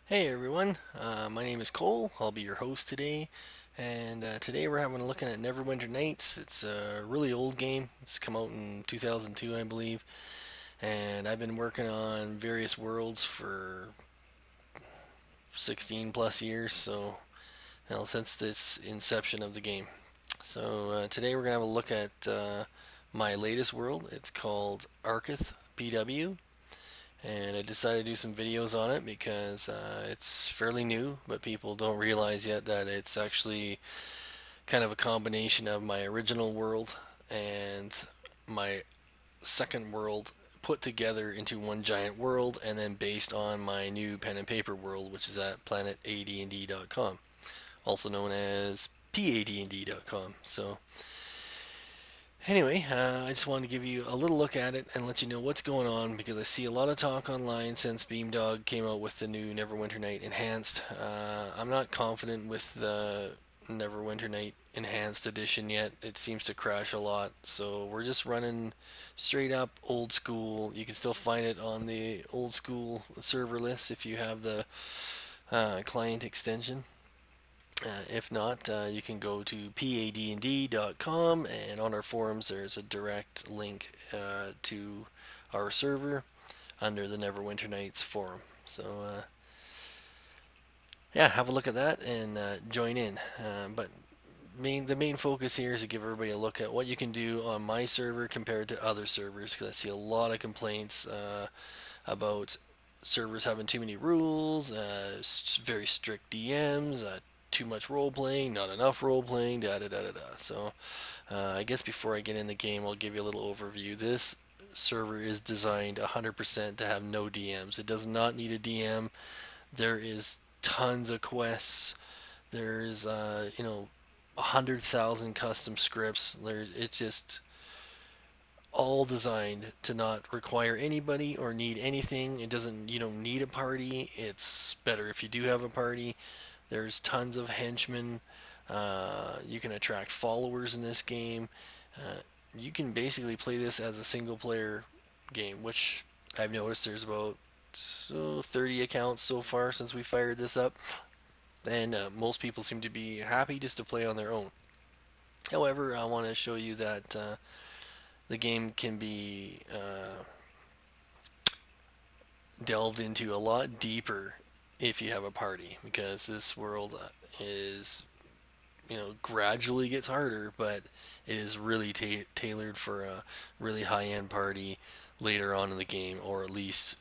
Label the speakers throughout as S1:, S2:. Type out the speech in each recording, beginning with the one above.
S1: Hey everyone, my name is Cole. I'll be your host today, and today we're having a look at Neverwinter Nights. It's a really old game. It's come out in 2002, I believe, and I've been working on various worlds for 16 plus years, so since this inception of the game. So today we're gonna have a look at my latest world. It's called Arkuth PW, and I decided to do some videos on it because it's fairly new, but people don't realize yet that it's actually kind of a combination of my original world and my second world put together into one giant world and then based on my new pen and paper world, which is at planetad&d.com, also known as pad&d.com. So anyway, I just wanted to give you a little look at it and let you know what's going on because I see a lot of talk online since Beamdog came out with the new Neverwinter Night Enhanced. I'm not confident with the Neverwinter Night Enhanced Edition yet. It seems to crash a lot, so we're just running straight up old school. You can still find it on the old school server list if you have the client extension. If not, you can go to padnd.com, and on our forums there's a direct link to our server under the Neverwinter Nights forum. So yeah, have a look at that and join in. But the main focus here is to give everybody a look at what you can do on my server compared to other servers, because I see a lot of complaints about servers having too many rules, very strict DMs, too much role playing, not enough role playing, da da da da da. So, I guess before I get in the game, I'll give you a little overview. This server is designed 100% to have no DMs. It does not need a DM. There is tons of quests. There's 100,000 custom scripts. It's just all designed to not require anybody or need anything. You don't need a party. It's better if you do have a party. There's tons of henchmen. You can attract followers in this game. You can basically play this as a single player game, which I've noticed there's about 30 accounts so far since we fired this up, and most people seem to be happy just to play on their own. However, I want to show you that the game can be delved into a lot deeper if you have a party, because this world is gradually gets harder, but it is really tailored for a really high end party later on in the game, or at least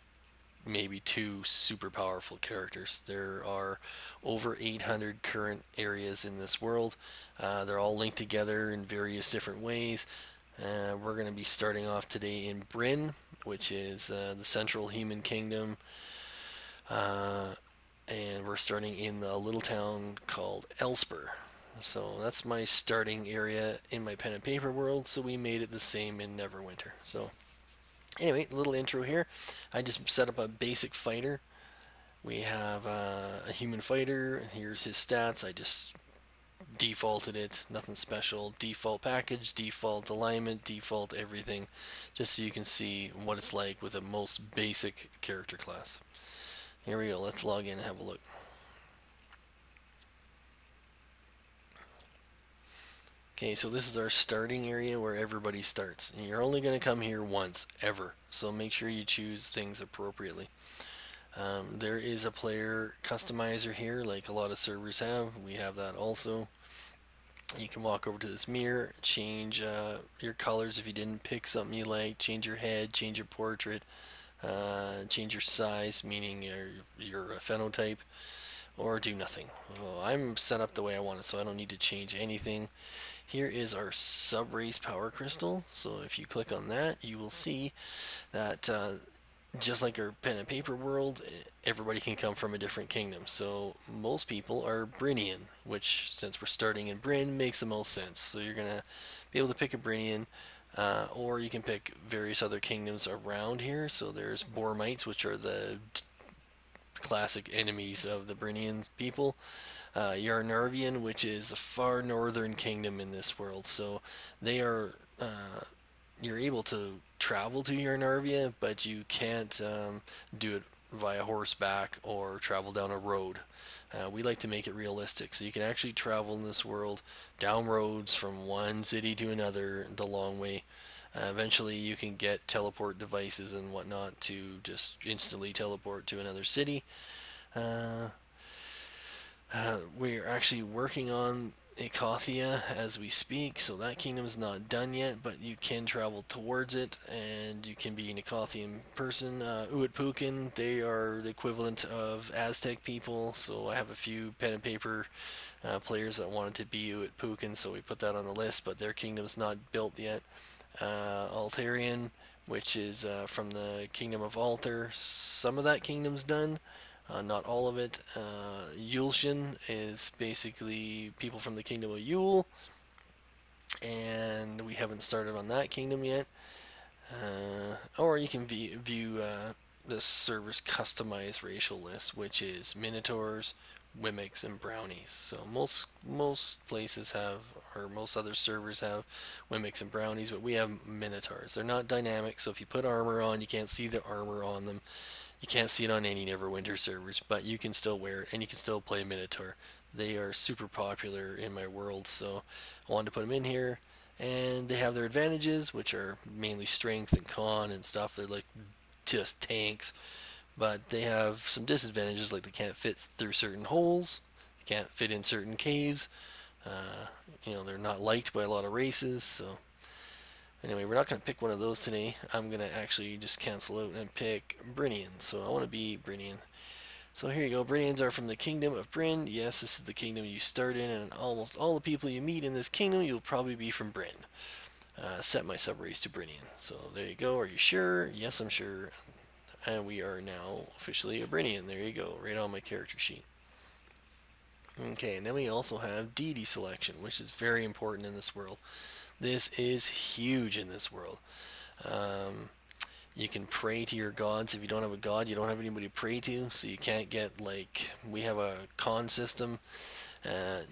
S1: maybe two super powerful characters. There are over 800 current areas in this world. They're all linked together in various different ways. We're going to be starting off today in Bryn, which is the central human kingdom. And we're starting in a little town called Elspur. So that's my starting area in my pen and paper world, so we made it the same in Neverwinter. So anyway, a little intro here. I just set up a basic fighter. We have a human fighter. Here's his stats. I just defaulted it, nothing special. Default package, default alignment, default everything, just so you can see what it's like with a most basic character class. Here we go, let's log in and have a look. Okay, so this is our starting area where everybody starts. And you're only going to come here once, ever. So make sure you choose things appropriately. There is a player customizer here, like a lot of servers have. We have that also. You can walk over to this mirror, change your colors if you didn't pick something you like, change your head, change your portrait, change your size, meaning your phenotype, or do nothing. Well, I'm set up the way I want it, so I don't need to change anything. Here is our sub-race power crystal. So if you click on that, you will see that just like our pen and paper world, everybody can come from a different kingdom. So most people are Brynian, which, since we're starting in Bryn, makes the most sense. So you're going to be able to pick a Brynian, or you can pick various other kingdoms around here. So there's Bormites, which are the classic enemies of the Brynian people. Yarnarvian, which is a far northern kingdom in this world. So they are you're able to travel to Yarnarvia, but you can't do it via horseback or travel down a road. We like to make it realistic, so you can actually travel in this world down roads from one city to another the long way. Eventually, you can get teleport devices and whatnot to just instantly teleport to another city. Uh, we're actually working on Ikothia as we speak, so that kingdom is not done yet, but you can travel towards it, and you can be an Ikothian person. Uitpukin, they are the equivalent of Aztec people, so I have a few pen and paper players that wanted to be Uitpukin, so we put that on the list, but their kingdom's not built yet. Altarian, which is from the Kingdom of Altar, some of that kingdom's done. Not all of it. Yulshin is basically people from the Kingdom of Yule, and we haven't started on that kingdom yet. Or you can view the server's customized racial list, which is Minotaurs, Wimicks, and Brownies. So most places have, or most other servers have, Wimicks and Brownies, but we have Minotaurs. They're not dynamic, so if you put armor on, you can't see the armor on them. You can't see it on any Neverwinter servers, but you can still wear it, and you can still play Minotaur. They are super popular in my world, so I wanted to put them in here. And they have their advantages, which are mainly strength and con and stuff. They're like just tanks. But they have some disadvantages, like they can't fit through certain holes, they can't fit in certain caves. They're not liked by a lot of races, so anyway, we're not going to pick one of those today. I'm going to actually just cancel out and pick Brinian. So I want to be Brinian. So here you go. Brinians are from the Kingdom of Bryn. Yes, this is the kingdom you start in, and almost all the people you meet in this kingdom, you'll probably be from Bryn. Set my subrace to Brinian. So there you go. Are you sure? Yes, I'm sure. And we are now officially a Brinian. There you go. Right on my character sheet. Okay, and then we also have deity selection, which is very important in this world. This is huge in this world. You can pray to your gods. If you don't have a god, you don't have anybody to pray to, so you can't get, like, we have a con system.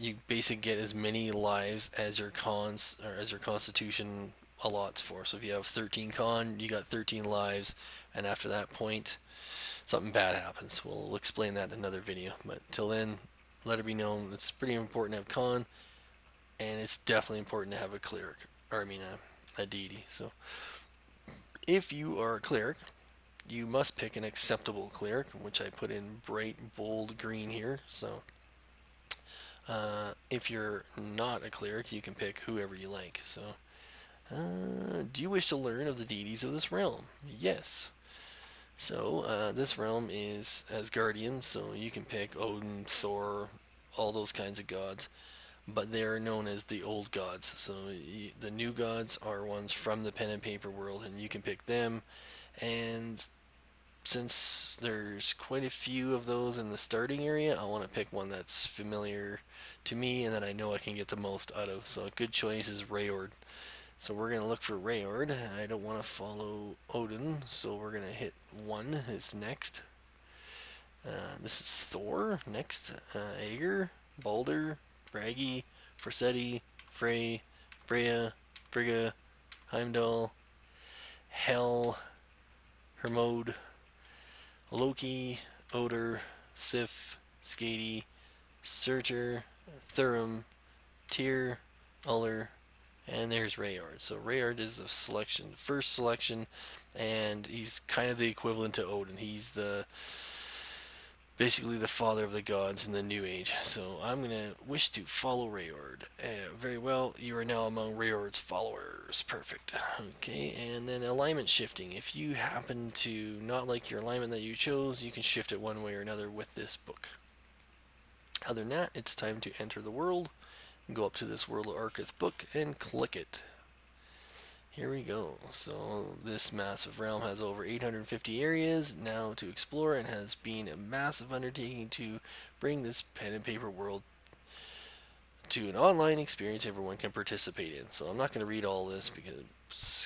S1: You basically get as many lives as your cons, or as your constitution allots for. So if you have 13 con, you got 13 lives, and after that point, something bad happens. We'll explain that in another video, but till then, let it be known, it's pretty important to have con, and it's definitely important to have a cleric, or I mean a deity. So if you are a cleric, you must pick an acceptable cleric, which I put in bright bold green here. So if you're not a cleric, you can pick whoever you like. So do you wish to learn of the deities of this realm? Yes. So this realm is Asgardian, so you can pick Odin, Thor, all those kinds of gods. But they are known as the old gods. So the new gods are ones from the pen and paper world, and you can pick them. And since there's quite a few of those in the starting area, I want to pick one that's familiar to me and that I know I can get the most out of. So a good choice is Raord. So we're going to look for Raord. I don't want to follow Odin, so we're going to hit 1 is next. This is Thor next. Aegir, Balder, Bragi, Forseti, Frey, Freya, Frigga, Heimdall, Hel, Hermod, Loki, Oder, Sif, Skadi, Surtur, Thurum, Tyr, Uller, and there's Raord. So Raord is the selection, first selection, and he's kind of the equivalent to Odin. He's basically the father of the gods in the New Age. So I'm going to wish to follow Raord. Very well, you are now among Raord's followers. Perfect. Okay, and then alignment shifting. If you happen to not like your alignment that you chose, you can shift it one way or another with this book. Other than that, it's time to enter the world. Go up to this World of Arkuth book and click it. Here we go. So this massive realm has over 850 areas now to explore, and has been a massive undertaking to bring this pen and paper world to an online experience everyone can participate in. So I'm not going to read all this because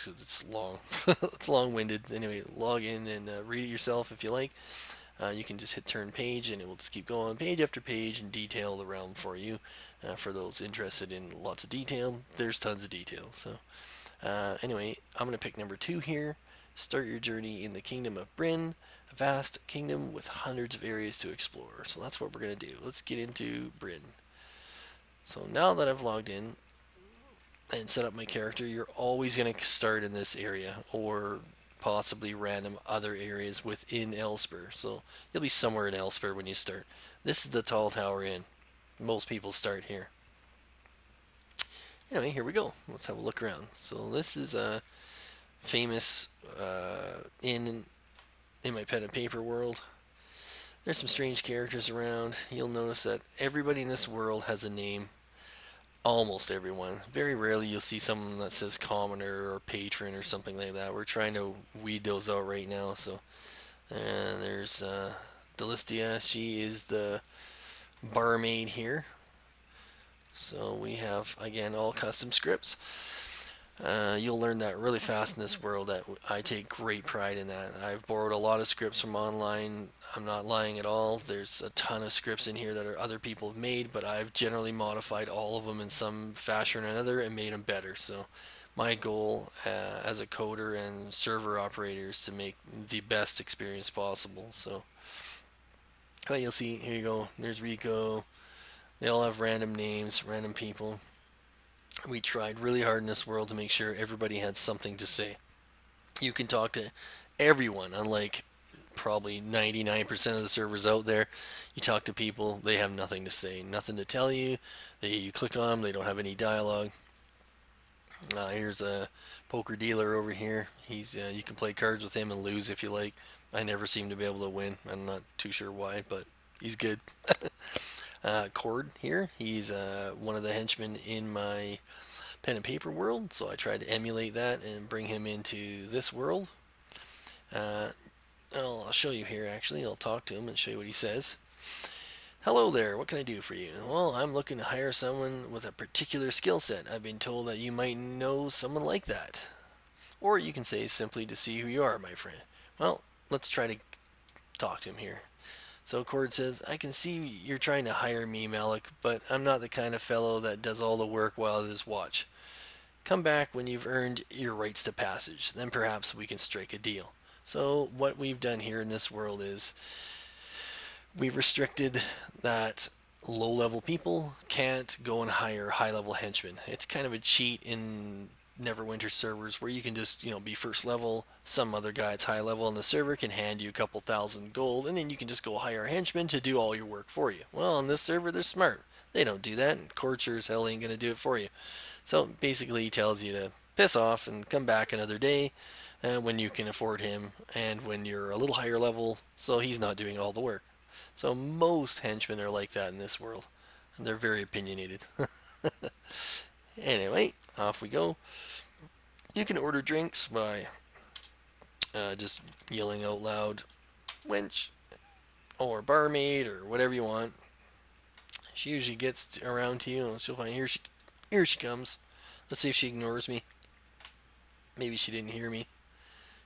S1: it's long. It's long-winded. Anyway, log in and read it yourself if you like. You can just hit turn page and it will just keep going page after page and detail the realm for you. For those interested in lots of detail, there's tons of detail. So anyway, I'm going to pick number 2 here. Start your journey in the Kingdom of Bryn. A vast kingdom with hundreds of areas to explore. So that's what we're going to do. Let's get into Britain. So now that I've logged in and set up my character, you're always going to start in this area or possibly random other areas within Elspur. So you'll be somewhere in Elspur when you start. This is the Tall Tower Inn. Most people start here. Anyway, here we go. Let's have a look around. So this is a famous inn in my pen and paper world. There's some strange characters around. You'll notice that everybody in this world has a name. Almost everyone. Very rarely you'll see someone that says commoner or patron or something like that. We're trying to weed those out right now. So, and there's Delistia. She is the barmaid here. So we have, again, all custom scripts. You'll learn that really fast in this world. That I take great pride in that. I've borrowed a lot of scripts from online. I'm not lying at all. There's a ton of scripts in here that are other people have made, but I've generally modified all of them in some fashion or another and made them better. So my goal as a coder and server operator is to make the best experience possible. So you'll see, here you go. There's Rico. They all have random names, random people. We tried really hard in this world to make sure everybody had something to say. You can talk to everyone, unlike probably 99% of the servers out there. You talk to people, they have nothing to say, nothing to tell you. You click on them, they don't have any dialogue. Here's a poker dealer over here. You can play cards with him and lose if you like. I never seem to be able to win. I'm not too sure why, but he's good. Cord here, he's one of the henchmen in my pen and paper world, so I tried to emulate that and bring him into this world. I'll show you here, actually. I'll talk to him and show you what he says. Hello there, what can I do for you? Well, I'm looking to hire someone with a particular skill set. I've been told that you might know someone like that. Or you can say simply to see who you are, my friend. Well, let's try to talk to him here. So Cord says, I can see you're trying to hire me, Malik, but I'm not the kind of fellow that does all the work while others watch. Come back when you've earned your rights to passage. Then perhaps we can strike a deal. So what we've done here in this world is we've restricted that low-level people can't go and hire high-level henchmen. It's kind of a cheat in Neverwinter servers where you can just, be first level, some other guy that's high level on the server can hand you a couple thousand gold, and then you can just go hire a henchman to do all your work for you. Well, on this server, they're smart. They don't do that, and Cord sure as hell ain't going to do it for you. So basically he tells you to piss off and come back another day when you can afford him and when you're a little higher level, so he's not doing all the work. So most henchmen are like that in this world, and they're very opinionated. Anyway, off we go. You can order drinks by just yelling out loud, wench, or barmaid, or whatever you want. She usually gets around to you, and she'll find, here she comes. Let's see if she ignores me. Maybe she didn't hear me.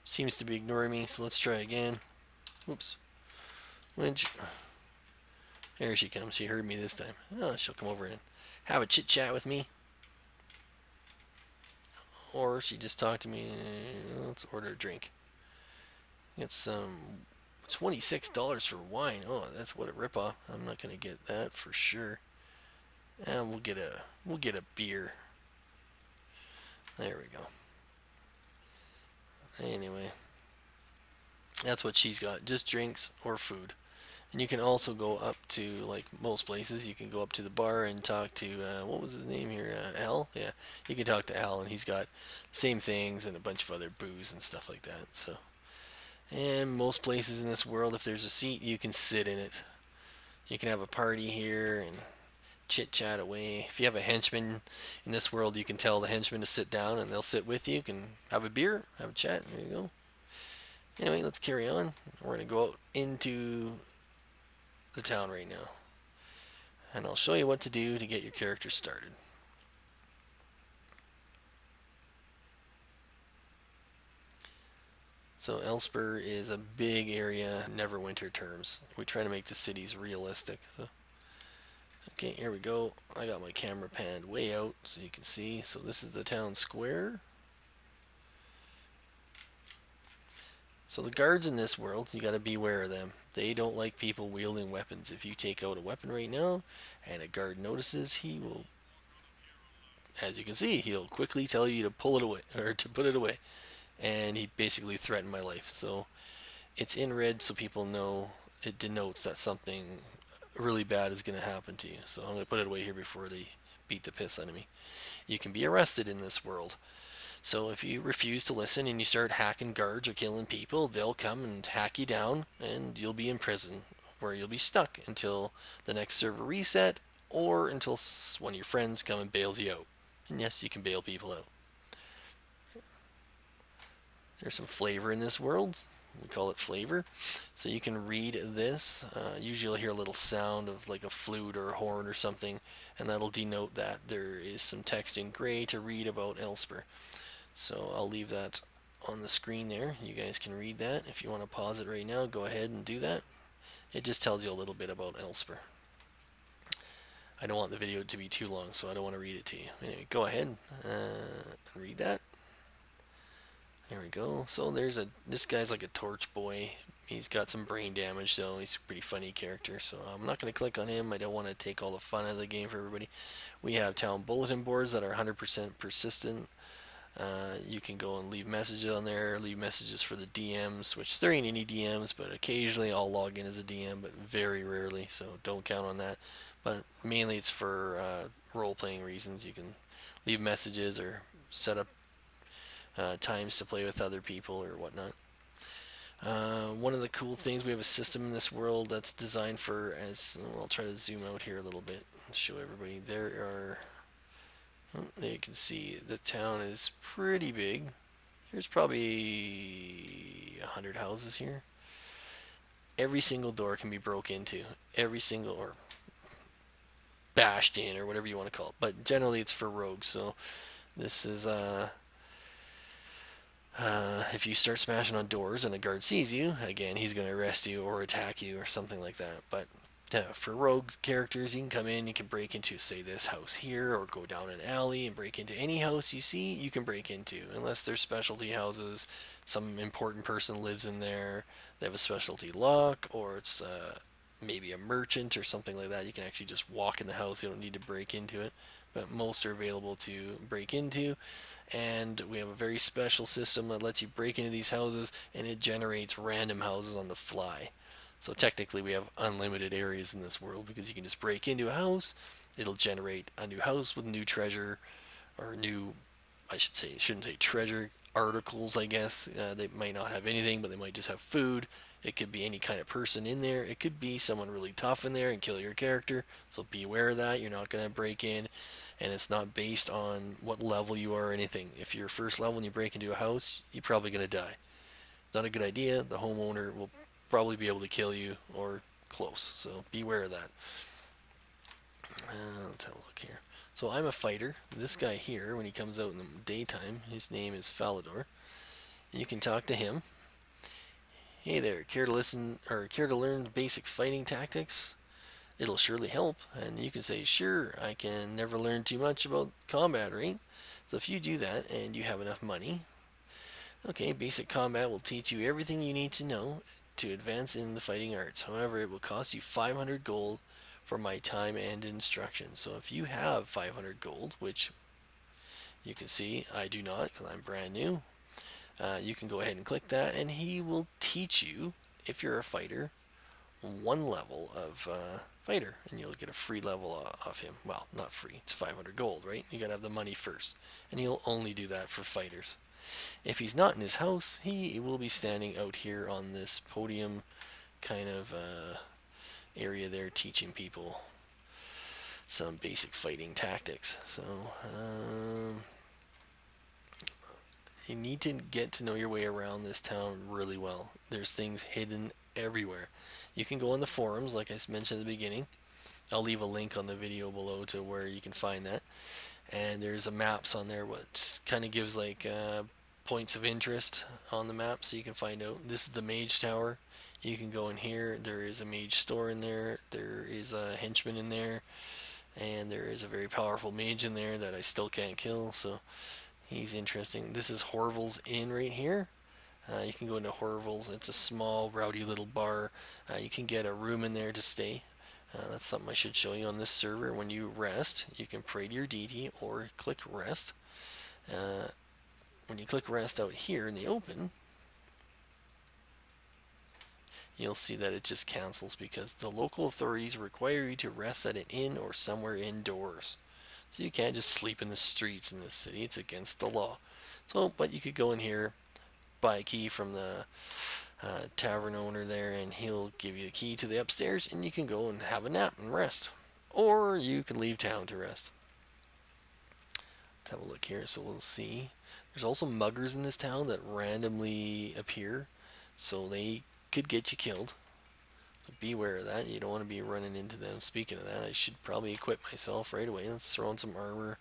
S1: Seems to be ignoring me, so let's try again. Oops. Wench. Here she comes. She heard me this time. Oh, she'll come over and have a chit-chat with me. Or she just talked to me. Let's order a drink. Get some $26 for wine. Oh, that's what a ripoff. I'm not gonna get that for sure. And we'll get a beer. There we go. Anyway, that's what she's got. Just drinks or food. And you can also go up to, like most places, you can go up to the bar and talk to, what was his name here? Al? Yeah, you can talk to Al, and he's got the same things and a bunch of other booze and stuff like that. So, and most places in this world, if there's a seat, you can sit in it. You can have a party here and chit-chat away. If you have a henchman in this world, you can tell the henchman to sit down, and they'll sit with you. You can have a beer, have a chat. There you go. Anyway, let's carry on. We're going to go out into the town right now, and I'll show you what to do to get your character started. So Elspur is a big area, Neverwinter terms. We try to make the cities realistic. Okay, here we go. I got my camera panned way out so you can see. So this is the town square. So the guards in this world, you got to beware of them. They don't like people wielding weapons. If you take out a weapon right now and a guard notices, he will, as you can see, he'll quickly tell you to pull it away or to put it away. And he basically threatened my life. So it's in red so people know it denotes that something really bad is going to happen to you. So I'm going to put it away here before they beat the piss out of me. You can be arrested in this world. So if you refuse to listen and you start hacking guards or killing people, they'll come and hack you down and you'll be in prison where you'll be stuck until the next server reset or until one of your friends come and bails you out. And yes, you can bail people out. There's some flavor in this world. We call it flavor. So you can read this. Usually you'll hear a little sound of like a flute or a horn or something, and that'll denote that there is some text in gray to read about Elspur. So I'll leave that on the screen there. You guys can read that. If you want to pause it right now, go ahead and do that. It just tells you a little bit about Elspur. I don't want the video to be too long, so I don't want to read it to you. Anyway, go ahead and read that. There we go. So this guy's like a torch boy. He's got some brain damage, though. He's a pretty funny character, so I'm not going to click on him. I don't want to take all the fun out of the game for everybody. We have town bulletin boards that are 100% persistent. You can go and leave messages on there, leave messages for the DMs, which there ain't any DMs, but occasionally I'll log in as a DM, but very rarely, so don't count on that. But mainly it's for role-playing reasons. You can leave messages or set up times to play with other people or whatnot. One of the cool things, we have a system in this world that's designed for, I'll try to zoom out here a little bit and show everybody. There you can see the town is pretty big. There's probably 100 houses here. Every single door can be broke into. Or bashed in, or whatever you want to call it. But generally it's for rogues, so this is if you start smashing on doors and a guard sees you, again, he's going to arrest you or attack you or something like that. But for rogue characters, you can come in, you can break into, say, this house here, or go down an alley and break into any house you see, you can break into. Unless they're specialty houses, some important person lives in there, they have a specialty lock, or it's maybe a merchant or something like that. You can actually just walk in the house, you don't need to break into it. But most are available to break into, and we have a very special system that lets you break into these houses, and it generates random houses on the fly. So technically we have unlimited areas in this world, because you can just break into a house, it'll generate a new house with new treasure, or new, shouldn't say treasure, articles, I guess. They might not have anything, but they might just have food. It could be any kind of person in there. It could be someone really tough in there and kill your character. So beware of that. You're not going to break in. And it's not based on what level you are or anything. If you're first level and you break into a house, you're probably going to die. Not a good idea. The homeowner will probably be able to kill you or close. So beware of that. Let's have a look here. So I'm a fighter. This guy here, when he comes out in the daytime, his name is Falador. You can talk to him. Hey there, care to learn basic fighting tactics? It'll surely help. And you can say, sure, I can never learn too much about combat, right? So if you do that and you have enough money, okay, basic combat will teach you everything you need to know to advance in the fighting arts. However, it will cost you 500 gold for my time and instruction. So if you have 500 gold, which you can see I do not because I'm brand new, you can go ahead and click that, and he will teach you, if you're a fighter, one level of fighter, and you'll get a free level of him. Well, not free, it's 500 gold, right? You gotta have the money first, and he'll only do that for fighters. If he's not in his house, he will be standing out here on this podium kind of area there, teaching people some basic fighting tactics. So you need to get to know your way around this town really well. There's things hidden everywhere. You can go on the forums, like I mentioned at the beginning. I'll leave a link on the video below to where you can find that. And there's a maps on there, what kind of gives like points of interest on the map, so you can find out. This is the Mage Tower. You can go in here. There is a mage store in there. There is a henchman in there. And there is a very powerful mage in there that I still can't kill, so he's interesting. This is Horval's Inn right here. You can go into Horrivel's. It's a small, rowdy little bar. You can get a room in there to stay. That's something I should show you on this server. When you rest, you can pray to your deity or click rest. When you click rest out here in the open, you'll see that it just cancels because the local authorities require you to rest at an inn or somewhere indoors. So you can't just sleep in the streets in this city. It's against the law. So, but you could go in here, buy a key from the tavern owner there, and he'll give you a key to the upstairs, and you can go and have a nap and rest. Or you can leave town to rest. Let's have a look here. So we'll see. There's also muggers in this town that randomly appear, so they could get you killed. So beware of that. You don't want to be running into them. Speaking of that, I should probably equip myself right away. Let's throw on some armor.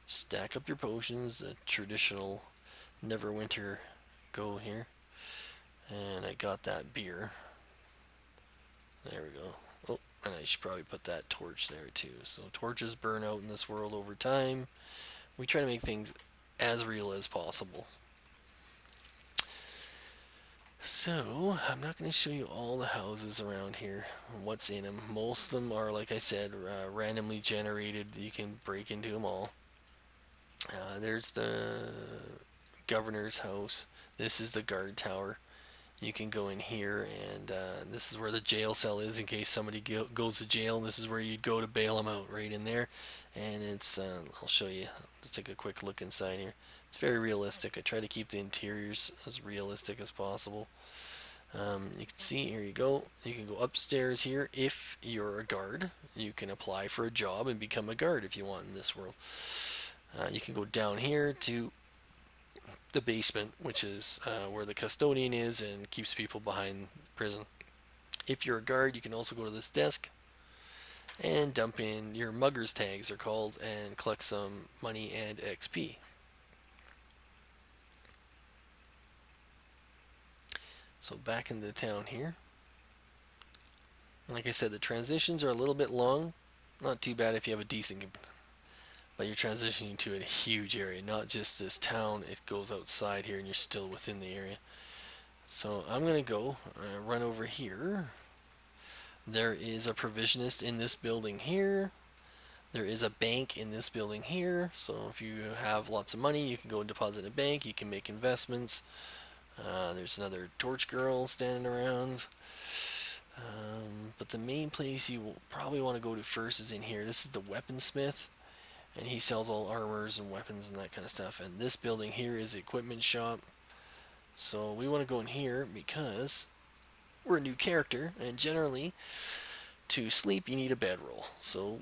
S1: Stack up your potions. A traditional Neverwinter go here. And I got that beer. There we go. Oh, and I should probably put that torch there too. So torches burn out in this world over time. We try to make things as real as possible. So, I'm not going to show you all the houses around here and what's in them. Most of them are, like I said, randomly generated. You can break into them all. There's the governor's house. This is the guard tower. You can go in here, and this is where the jail cell is in case somebody goes to jail. This is where you'd go to bail them out, right in there. And it's, I'll show you. Let's take a quick look inside here. It's very realistic. I try to keep the interiors as realistic as possible. You can see, here you go. You can go upstairs here if you're a guard. You can apply for a job and become a guard if you want in this world. You can go down here to the basement, which is where the custodian is and keeps people behind prison. If you're a guard, you can also go to this desk and dump in your muggers tags, are called, and collect some money and XP. So back into the town here. Like I said, the transitions are a little bit long. Not too bad if you have a decent, but you're transitioning to a huge area, not just this town. It goes outside here and you're still within the area. So I'm going to go run over here. There is a provisionist in this building here. There is a bank in this building here. So if you have lots of money, you can go and deposit in a bank. You can make investments. There's another torch girl standing around. But the main place you will probably want to go to first is in here. This is the weaponsmith, and he sells all armors and weapons and that kind of stuff. And this building here is the equipment shop. So we want to go in here because we're a new character, and generally to sleep you need a bedroll. So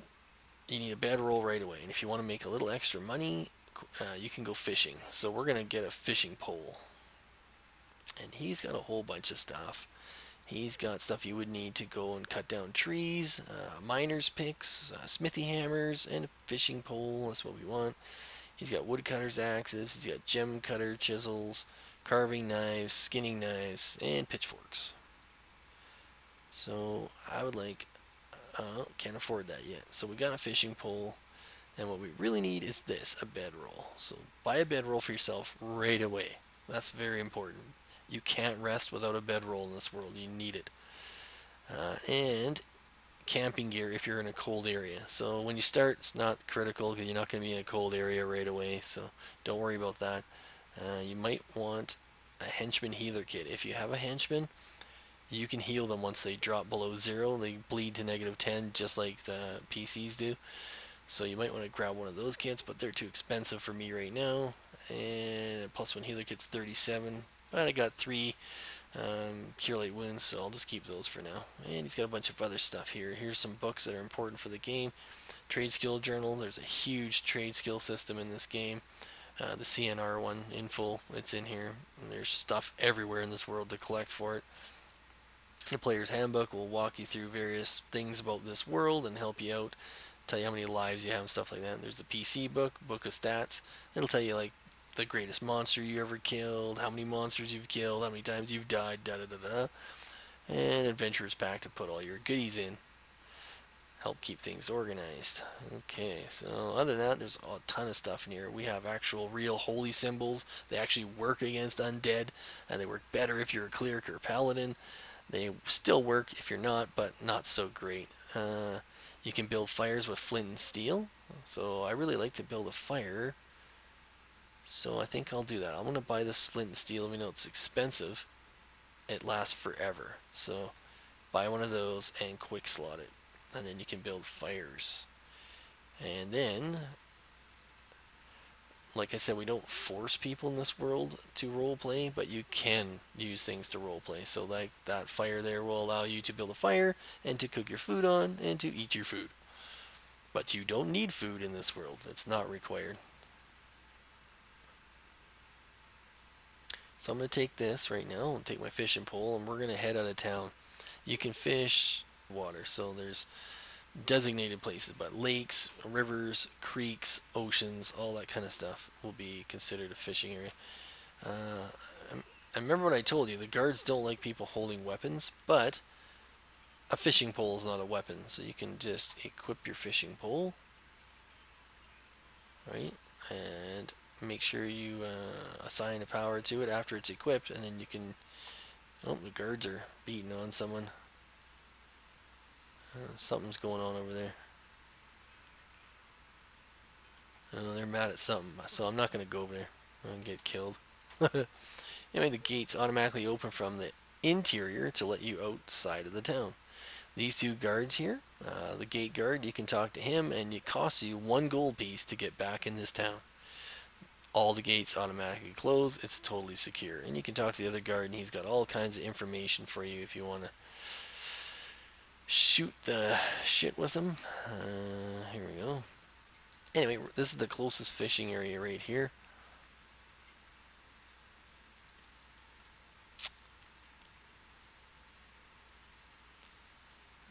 S1: you need a bedroll right away. And if you want to make a little extra money, you can go fishing. So we're going to get a fishing pole. And he's got a whole bunch of stuff. He's got stuff you would need to go and cut down trees, miner's picks, smithy hammers, and a fishing pole. That's what we want. He's got woodcutter's axes. He's got gem cutter chisels, carving knives, skinning knives, and pitchforks. So I would like, can't afford that yet. So we got a fishing pole, and what we really need is this, a bedroll. So buy a bedroll for yourself right away. That's very important. You can't rest without a bedroll in this world. You need it. And camping gear if you're in a cold area. So when you start, it's not critical because you're not going to be in a cold area right away. So don't worry about that. You might want a henchman healer kit. If you have a henchman, you can heal them once they drop below 0. They bleed to -10 just like the PCs do. So you might want to grab one of those kits, but they're too expensive for me right now. And +1 healer kit's 37. But I got 3 cure light wounds, so I'll just keep those for now. And he's got a bunch of other stuff here. Here's some books that are important for the game. Trade skill journal. There's a huge trade skill system in this game. The CNR one in full. It's in here. And there's stuff everywhere in this world to collect for it. The player's handbook will walk you through various things about this world and help you out. Tell you how many lives you have and stuff like that. There's the PC book, book of stats. It'll tell you like the greatest monster you ever killed, how many monsters you've killed, how many times you've died, da da da da. And adventurer's pack to put all your goodies in. help keep things organized. Okay, so other than that, there's a ton of stuff in here. We have actual real holy symbols. They actually work against undead, and they work better if you're a cleric or a paladin. They still work if you're not, but not so great. You can build fires with flint and steel. So I really like to build a fire. So I think I'll do that. I'm going to buy this flint and steel. We know it's expensive. It lasts forever. So buy one of those and quick slot it. And then you can build fires. And then, like I said, we don't force people in this world to roleplay, but you can use things to roleplay. So like that fire there will allow you to build a fire and to cook your food on and to eat your food. But you don't need food in this world. It's not required. So I'm going to take this right now and take my fishing pole, and we're going to head out of town. You can fish water, so there's designated places, but lakes, rivers, creeks, oceans, all that kind of stuff will be considered a fishing area. I remember what I told you, the guards don't like people holding weapons, but a fishing pole is not a weapon, so you can just equip your fishing pole, right, and make sure you assign a power to it after it's equipped, and then you can... Oh, the guards are beating on someone. Something's going on over there. They're mad at something, so I'm not going to go over there. I'm going to get killed. Anyway, the gates automatically open from the interior to let you outside of the town. These two guards here, the gate guard, you can talk to him, and it costs you 1 gold piece to get back in this town. All the gates automatically close. It's totally secure. And you can talk to the other guard, and he's got all kinds of information for you if you want to shoot the shit with them. Here we go. Anyway, this is the closest fishing area right here.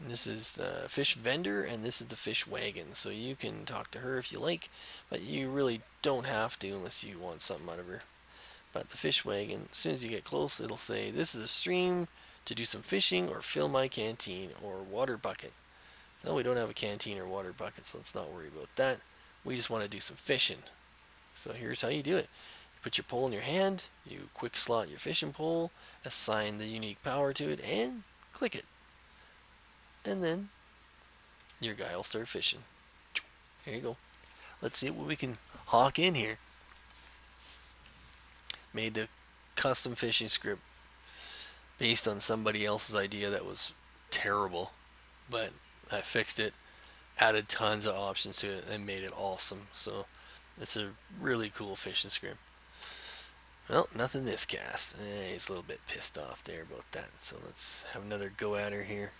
S1: And this is the fish vendor, and this is the fish wagon. So you can talk to her if you like, but you really don't have to unless you want something out of her. But the fish wagon, as soon as you get close, it'll say, this is a stream to do some fishing or fill my canteen or water bucket. No, we don't have a canteen or water bucket, so let's not worry about that. We just want to do some fishing. So here's how you do it. You put your pole in your hand, you quick slot your fishing pole, assign the unique power to it, and click it. And then your guy will start fishing. Here you go. Let's see what we can hawk in here. Made the custom fishing script based on somebody else's idea that was terrible, but I fixed it, added tons of options to it, and made it awesome. So it's a really cool fishing script. Well, nothing this cast. He's a little bit pissed off there about that. So let's have another go at her here.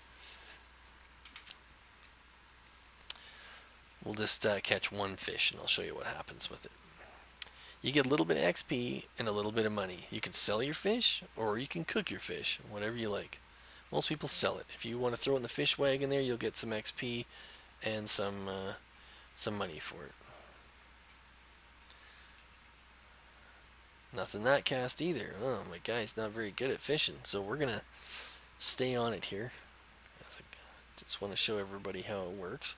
S1: We'll just catch 1 fish, and I'll show you what happens with it. You get a little bit of XP and a little bit of money. You can sell your fish, or you can cook your fish, whatever you like. Most people sell it. If you want to throw it in the fish wagon there, you'll get some XP and some money for it. Nothing that cast either. Oh, my guy's not very good at fishing, so we're going to stay on it here. Just want to show everybody how it works.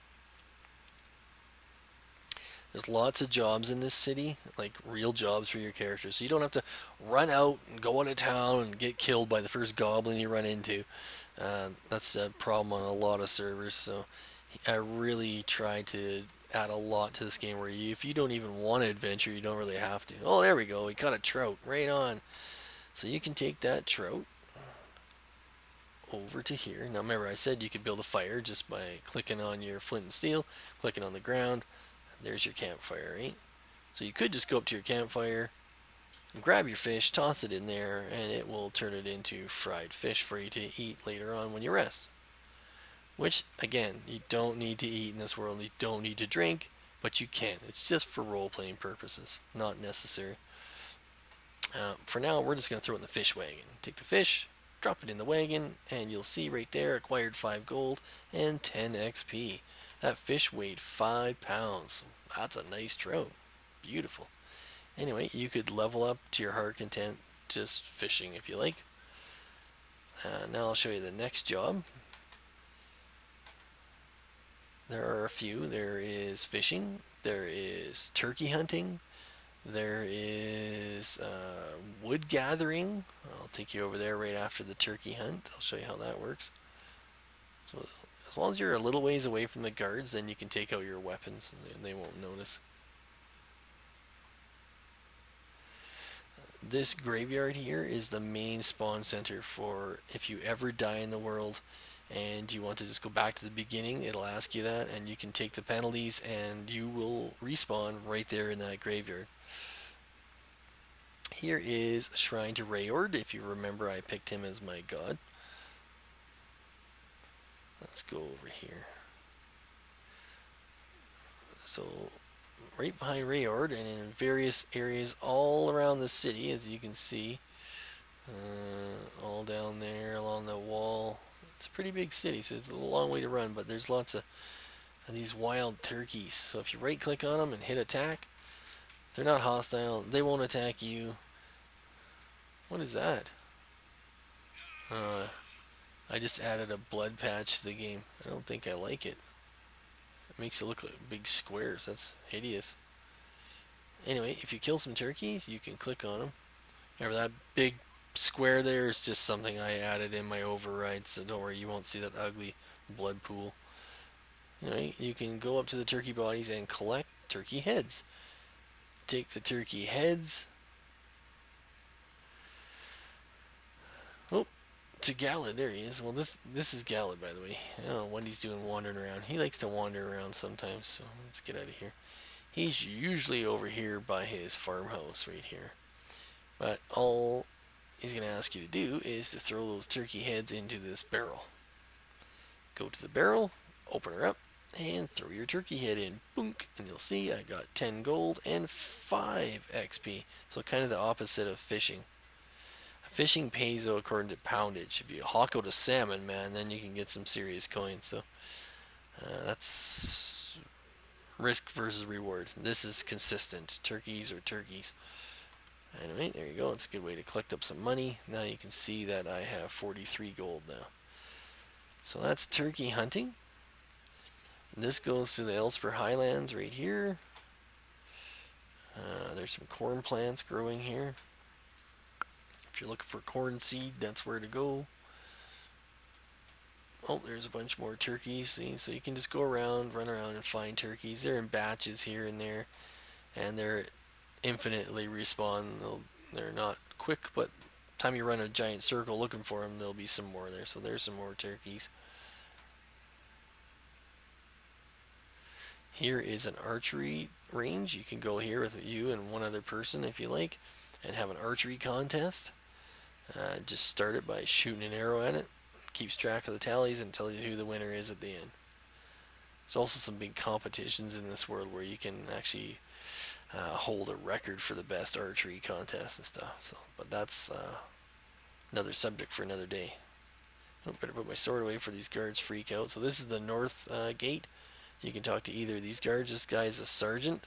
S1: There's lots of jobs in this city, like real jobs for your character. So you don't have to run out and go out of town and get killed by the first goblin you run into. That's a problem on a lot of servers. So I really try to add a lot to this game where if you don't even want to adventure, you don't really have to. Oh, there we go. We caught a trout right on. So you can take that trout over to here. Now remember, I said you could build a fire just by clicking on your flint and steel, clicking on the ground. There's your campfire, right? So you could just go up to your campfire, grab your fish, toss it in there, and it will turn it into fried fish for you to eat later on when you rest. Which, again, you don't need to eat in this world. You don't need to drink, but you can. It's just for role-playing purposes, not necessary. For now, we're just going to throw it in the fish wagon. Take the fish, drop it in the wagon, and you'll see right there, acquired 5 gold and 10 XP. That fish weighed 5 pounds. That's a nice trout. Beautiful. Anyway, you could level up to your heart content just fishing if you like. Now I'll show you the next job. There are a few. There is fishing. There is turkey hunting. There is wood gathering. I'll take you over there right after the turkey hunt. I'll show you how that works. So as long as you're a little ways away from the guards, then you can take out your weapons and they won't notice. This graveyard here is the main spawn center for if you ever die in the world and you want to just go back to the beginning, it'll ask you that, and you can take the penalties and you will respawn right there in that graveyard. Here is Shrine to Raord. If you remember, I picked him as my god. Let's go over here. So right behind Raord and in various areas all around the city, as you can see, all down there along the wall. It's a pretty big city, so it's a long way to run, but there's lots of these wild turkeys. So if you right click on them and hit attack, they're not hostile, they won't attack you. What is that? I just added a blood patch to the game. I don't think I like it. It makes it look like big squares. That's hideous. Anyway, if you kill some turkeys, you can click on them. Remember that big square there is just something I added in my override, so don't worry, you won't see that ugly blood pool. Anyway, you can go up to the turkey bodies and collect turkey heads. Take the turkey heads. Oh, to Gallad, there he is. Well, this is Gallad, by the way. I don't know what he's doing wandering around. He likes to wander around sometimes, so let's get out of here. He's usually over here by his farmhouse right here. But all he's going to ask you to do is to throw those turkey heads into this barrel. Go to the barrel, open her up, and throw your turkey head in. Boonk! And you'll see I got 10 gold and 5 XP. So kind of the opposite of fishing. Fishing pays though according to poundage. If you hawk out a salmon, man, then you can get some serious coins. So that's risk versus reward. This is consistent. Turkeys are turkeys. Anyway, there you go. It's a good way to collect up some money. Now you can see that I have 43 gold now. So that's turkey hunting. This goes to the Elspur Highlands right here. There's some corn plants growing here. If you're looking for corn seed, that's where to go. Oh, there's a bunch more turkeys. See, so you can just go around, run around, and find turkeys. They're in batches here and there, and they're infinitely respawn. They're not quick, but time you run a giant circle looking for them, there'll be some more there. So there's some more turkeys. Here is an archery range. You can go here with you and one other person if you like, and have an archery contest. Just start it by shooting an arrow at it. Keeps track of the tallies and tells you who the winner is at the end. There's also some big competitions in this world where you can actually hold a record for the best archery contest and stuff. So, but that's another subject for another day. I better put my sword away for these guards freak out. So this is the north gate. You can talk to either of these guards. This guy's a sergeant.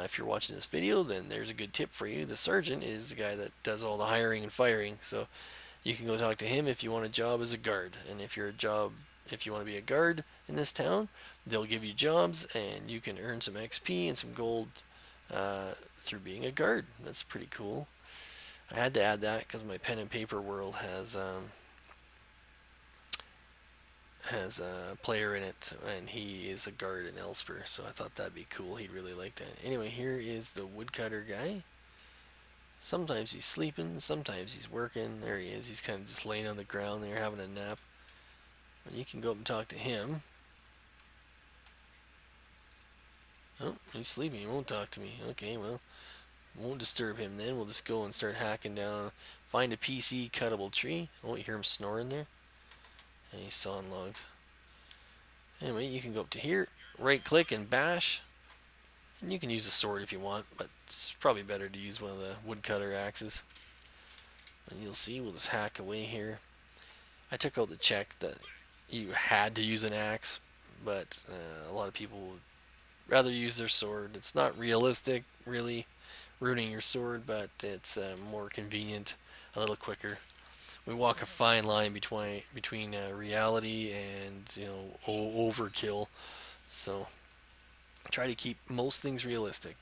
S1: If you're watching this video, then there's a good tip for you. The sergeant is the guy that does all the hiring and firing. So you can go talk to him if you want a job as a guard. And if you want to be a guard in this town, they'll give you jobs and you can earn some XP and some gold through being a guard. That's pretty cool. I had to add that because my pen and paper world has a player in it, and he is a guard in Elspur, so I thought that'd be cool. He'd really like that. Anyway, here is the woodcutter guy. Sometimes he's sleeping, sometimes he's working. There he is. He's kind of just laying on the ground there having a nap. And you can go up and talk to him. Oh, he's sleeping. He won't talk to me. Okay, well, won't disturb him then. We'll just go and start hacking down. Find a PC cuttable tree. Oh, you hear him snoring there? And he's sawing logs. Anyway, you can go up to here, right click and bash. And you can use a sword if you want, but it's probably better to use one of the woodcutter axes. And you'll see, we'll just hack away here. I took out the check that you had to use an axe, but a lot of people would rather use their sword. It's not realistic, really, ruining your sword, but it's more convenient, a little quicker. We walk a fine line between reality and overkill. So try to keep most things realistic,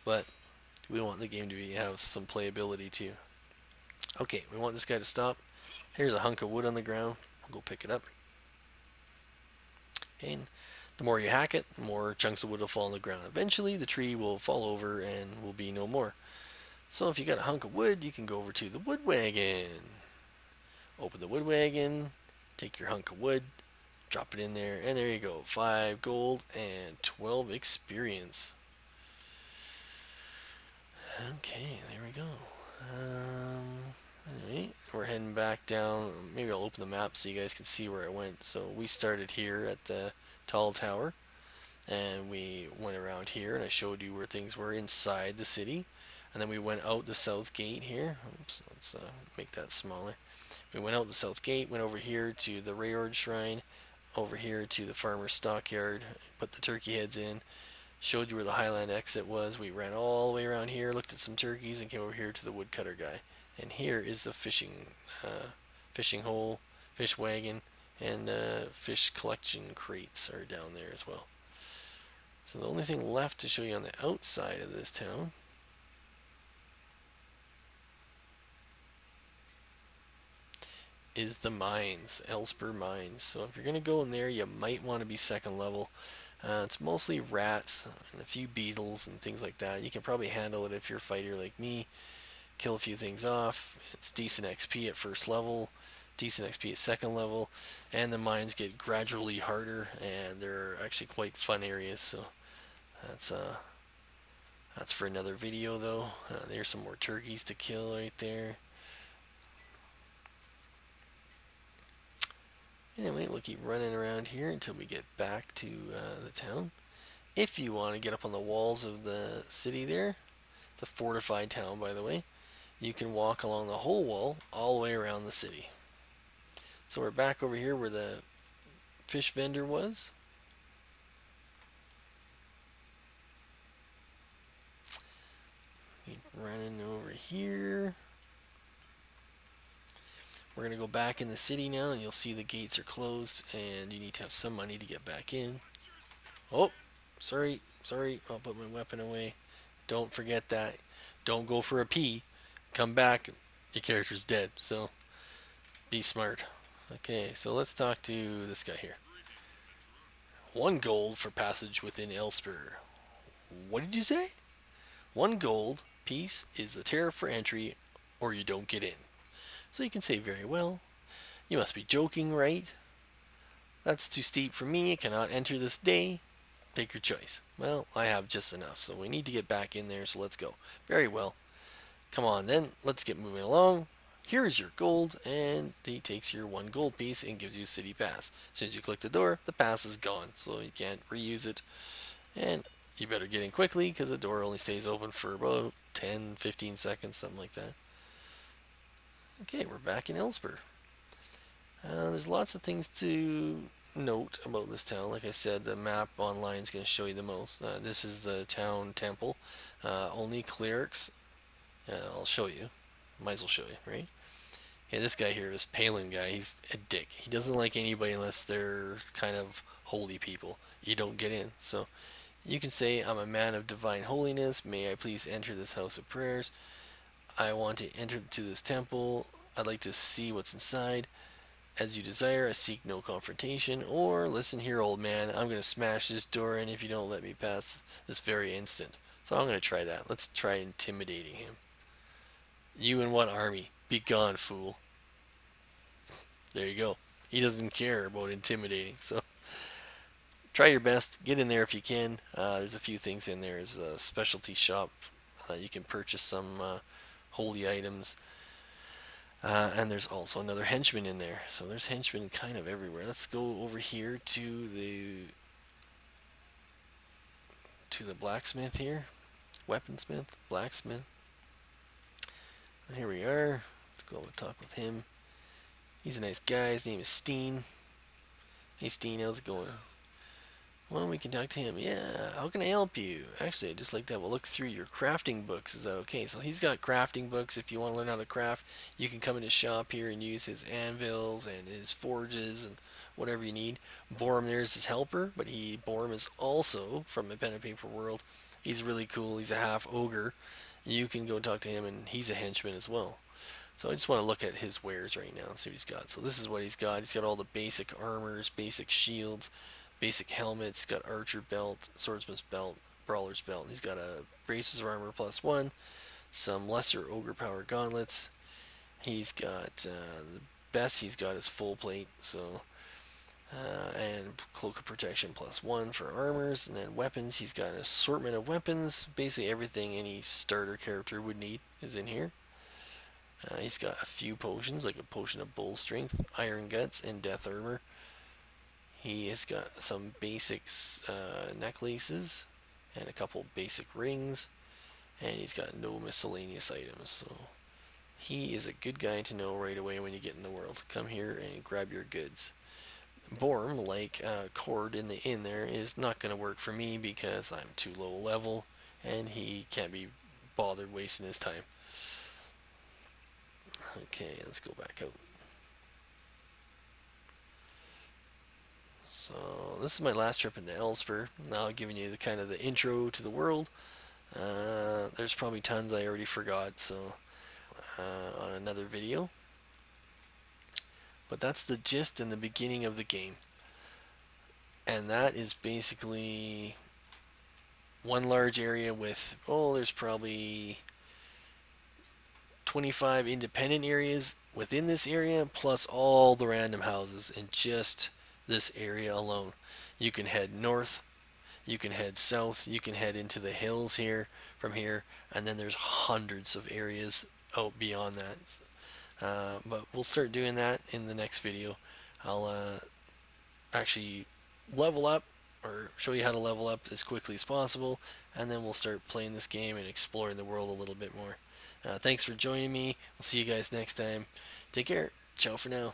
S1: but we want the game to have some playability too. Okay, we want this guy to stop. Here's a hunk of wood on the ground. We'll go pick it up. And the more you hack it, the more chunks of wood will fall on the ground. Eventually, the tree will fall over and will be no more. So if you got a hunk of wood, you can go over to the wood wagon. Open the wood wagon, take your hunk of wood, drop it in there, and there you go. 5 gold and 12 experience. Okay, there we go. Anyway, we're heading back down. Maybe I'll open the map so you guys can see where I went. So we started here at the tall tower, and we went around here, and I showed you where things were inside the city. And then we went out the south gate here. Oops, let's make that smaller. We went out the south gate, went over here to the Raord Shrine, over here to the farmer's stockyard, put the turkey heads in, showed you where the Highland exit was. We ran all the way around here, looked at some turkeys, and came over here to the woodcutter guy. And here is the fishing hole, fish wagon, and fish collection crates are down there as well. So the only thing left to show you on the outside of this town is the mines, Elspur Mines. So if you're going to go in there, you might want to be second level. It's mostly rats and a few beetles and things like that. You can probably handle it if you're a fighter like me. Kill a few things off. It's decent XP at first level, decent XP at second level, and the mines get gradually harder, and they're actually quite fun areas. So that's for another video though. There's some more turkeys to kill right there. Anyway, we'll keep running around here until we get back to the town. If you want to get up on the walls of the city there, it's a fortified town by the way, you can walk along the whole wall all the way around the city. So we're back over here where the fish vendor was. Keep running over here. We're going to go back in the city now, and you'll see the gates are closed, and you need to have some money to get back in. Oh, sorry, I'll put my weapon away. Don't forget that. Don't go for a pee. Come back, your character's dead, so be smart. Okay, so let's talk to this guy here. 1 gold for passage within Elspur. What did you say? 1 gold piece is the tariff for entry, or you don't get in. So you can say, very well. You must be joking, right? That's too steep for me. I cannot enter this day. Take your choice. Well, I have just enough, so we need to get back in there, so let's go. Very well. Come on then, let's get moving along. Here is your gold, and he takes your 1 gold piece and gives you a city pass. As soon as you click the door, the pass is gone, so you can't reuse it. And you better get in quickly, because the door only stays open for about 10-15 seconds, something like that. Okay, we're back in Elspur. There's lots of things to note about this town. Like I said, the map online is going to show you the most. This is the town temple. Only clerics. I'll show you. Might as well show you, right? Yeah, this guy here, this Palin guy, he's a dick. He doesn't like anybody unless they're kind of holy people. You don't get in. So you can say, I'm a man of divine holiness. May I please enter this house of prayers? I want to enter to this temple. I'd like to see what's inside. As you desire, I seek no confrontation. Or, listen here, old man, I'm going to smash this door in if you don't let me pass this very instant. So I'm going to try that. Let's try intimidating him. You and what army? Be gone, fool. There you go. He doesn't care about intimidating. So try your best. Get in there if you can. There's a few things in there. There's a specialty shop. You can purchase some holy items. And there's also another henchman in there. So there's henchmen kind of everywhere. Let's go over here to the blacksmith here. Weaponsmith, blacksmith. Here we are. Let's go and talk with him. He's a nice guy. His name is Steen. Hey Steen, how's it going? Well, we can talk to him. Yeah, how can I help you? Actually, I'd just like to have a look through your crafting books. Is that okay? So he's got crafting books. If you want to learn how to craft, you can come in his shop here and use his anvils and his forges and whatever you need. Borm there's his helper, but Borm is also from a pen and paper world. He's really cool. He's a half ogre. You can go talk to him, and he's a henchman as well. So I just want to look at his wares right now and see what he's got. So this is what he's got. He's got all the basic armors, basic shields, basic helmets. He's got archer belt, swordsman's belt, brawler's belt. He's got a braces of armor +1, some lesser ogre power gauntlets. He's got the best he's got is full plate, so and cloak of protection +1 for armors, and then weapons. He's got an assortment of weapons. Basically everything any starter character would need is in here. He's got a few potions, like a potion of bull strength, iron guts, and death armor. He has got some basics necklaces and a couple basic rings, and he's got no miscellaneous items. So he is a good guy to know right away when you get in the world. Come here and grab your goods. Borm, like Cord in the inn there, is not going to work for me because I'm too low level, and he can't be bothered wasting his time. Okay, let's go back out. So this is my last trip into Elspur. Now I've given you the kind of the intro to the world. There's probably tons I already forgot, so on another video. But that's the gist and the beginning of the game. And that is basically one large area with, there's probably 25 independent areas within this area, plus all the random houses in just this area alone. You can head north, you can head south, you can head into the hills here from here, and then there's hundreds of areas out beyond that. But we'll start doing that in the next video. I'll actually level up, or show you how to level up as quickly as possible, and then we'll start playing this game and exploring the world a little bit more. Thanks for joining me. We'll see you guys next time. Take care. Ciao for now.